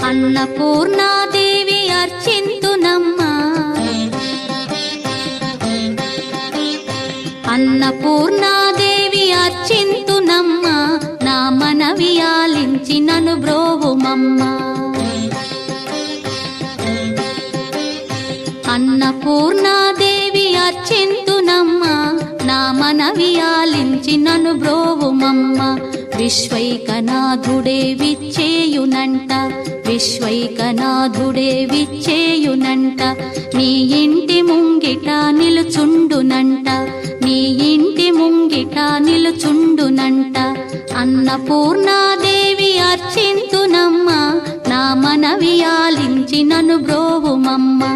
అన్నపూర్ణాదేవి అర్చింతునమ్మా, అన్నపూర్ణాదేవి అర్చింతునమ్మా, నా మనవి ఆలించి నన్ను బ్రోవుమమ్మా. అన్నపూర్ణాదేవి అర్చింతునమ్మా, నా మనవి ఆలించి నన్ను బ్రోవుమమ్మా. విశ్వైకనాథుడే విచ్చేయునంట, విశ్వైకనాథుడే విచ్చేయునంట, నీ ఇంటి ముంగిట నిలుచుండునంట, నీ ఇంటి ముంగిట నిలుచుండునంట. అన్నపూర్ణాదేవి అర్చింతునమ్మా, నా మనవి ఆలించి నన్ను బ్రోవుమమ్మా.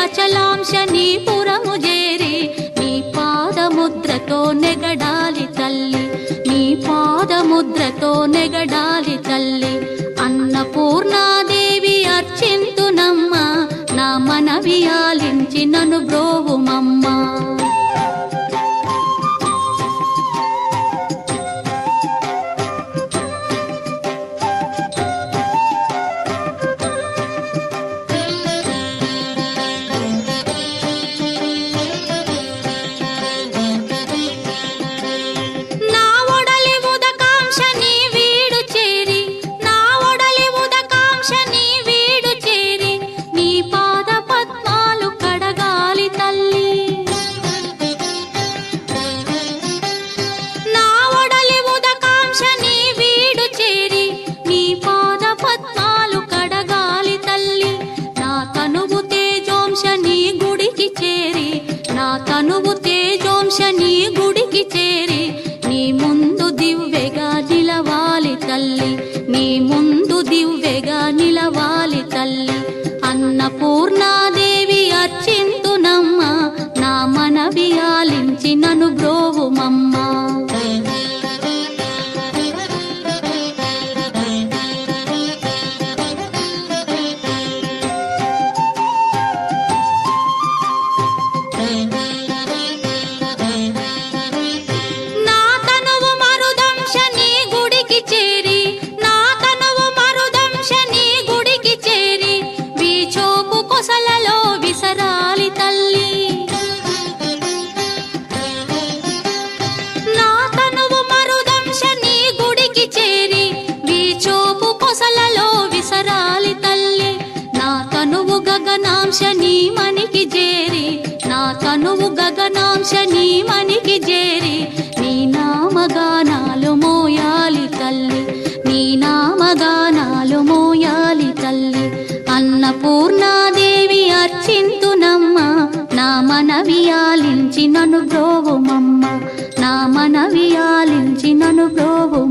అచలాంశనీపురము చేరి నీ పాదముద్రతో నెగడాలి తల్లి, నీ పాదముద్రతో నెగడాలి తల్లి. అన్నపూర్ణాదేవి అర్చింతునమ్మా, నా మనవి ఆలించి నన్ను బ్రోవుమమ్మా. తనువు తేజోంశని గుడికి చేరి నీ ముందు దివ్వెగా నిలవాలి తల్లి, నీ ముందు దివ్వెగా నిలవాలి తల్లి. అన్నపూర్ణాదేవి అర్చింతునమ్మా, నా మనవి ఆలించి నన్ను బ్రోవుమమ్మా. గగనాంశని మనికి చేరి, నా తనువు గగనాంశని మనికి చేరి నీ నామగానాలు మోయాలి తల్లి, నీ నామగానాలు మోయాలి తల్లి. అన్నపూర్ణాదేవి అర్చింతునమ్మా, నా మనవి ఆలించి నన్ను బ్రోవుమమ్మా, నా మనవి ఆలించి నన్ను బ్రోవు.